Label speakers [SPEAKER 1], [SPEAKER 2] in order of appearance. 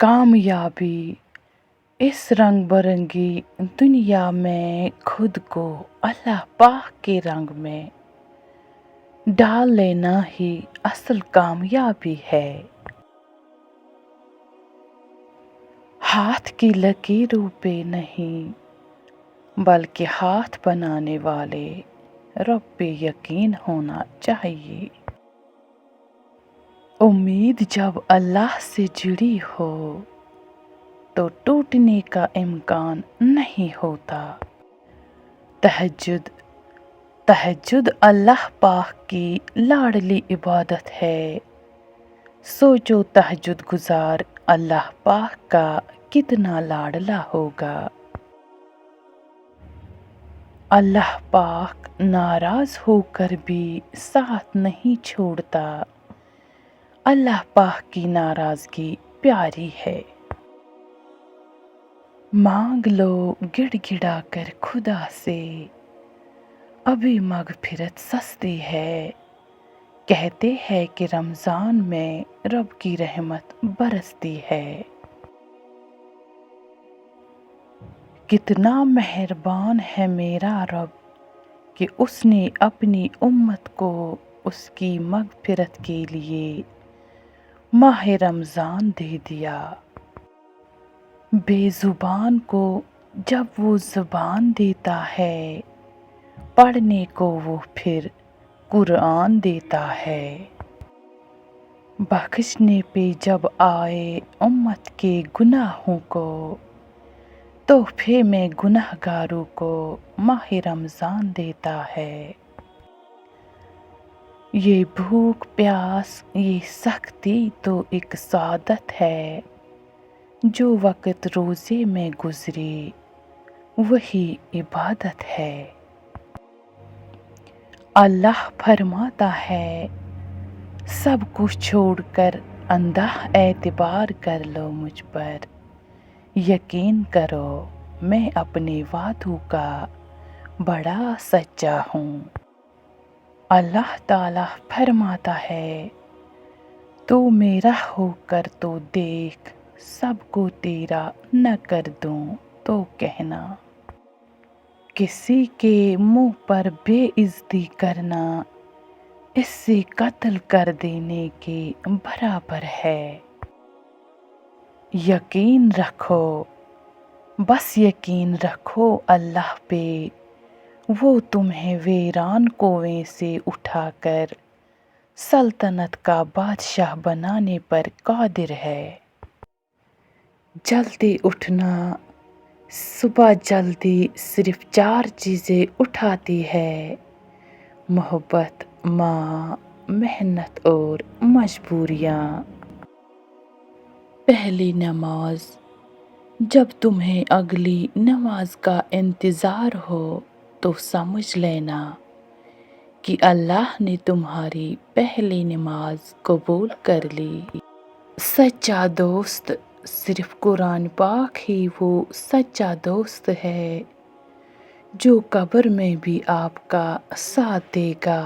[SPEAKER 1] कामयाबी इस रंग बरंगी दुनिया में खुद को अल्लाह पाक के रंग में डाल लेना ही असल कामयाबी है। हाथ की लकीरों पे नहीं बल्कि हाथ बनाने वाले रब पे यकीन होना चाहिए। उम्मीद जब अल्लाह से जुड़ी हो तो टूटने का इम्कान नहीं होता। तहज्जुद तहज्जुद अल्लाह पाक की लाडली इबादत है। सोचो तहज्जुद गुजार अल्लाह पाक का कितना लाडला होगा। अल्लाह पाक नाराज होकर भी साथ नहीं छोड़ता। अल्लाह पाक की नाराजगी प्यारी है। मांग लो गिड़गिड़ा कर खुदा से, अभी मगफिरत सस्ती है। कहते हैं कि रमज़ान में रब की रहमत बरसती है। कितना मेहरबान है मेरा रब कि उसने अपनी उम्मत को उसकी मगफिरत के लिए माह रमज़ान दे दिया। बेजुबान को जब वो ज़ुबान देता है, पढ़ने को वो फिर कुरान देता है। बख्शने पे जब आए उम्मत के गुनाहों को, तोहफे में गुनहगारों को माह रमज़ान देता है। ये भूख प्यास ये सख्ती तो एक सादत है। जो वक़्त रोज़े में गुज़रे वही इबादत है। अल्लाह फरमाता है, सब कुछ छोड़कर अंधा एतबार कर लो मुझ पर। यकीन करो मैं अपने वादों का बड़ा सच्चा हूँ। अल्लाह ताला फरमाता है, तू मेरा होकर तो देख, सबको तेरा न कर दूँ तो कहना। किसी के मुंह पर बेइज्जती करना इससे कत्ल कर देने के बराबर है। यकीन रखो, बस यकीन रखो अल्लाह पे, वो तुम्हें वीरान कुएं से उठाकर सल्तनत का बादशाह बनाने पर कादिर है। जल्दी उठना, सुबह जल्दी सिर्फ 4 चीज़ें उठाती है: मोहब्बत, माँ, मेहनत और मजबूरियाँ। पहली नमाज। जब तुम्हें अगली नमाज का इंतज़ार हो तो समझ लेना कि अल्लाह ने तुम्हारी पहली नमाज कबूल कर ली। सच्चा दोस्त सिर्फ कुरान पाक ही वो सच्चा दोस्त है जो कब्र में भी आपका साथ देगा।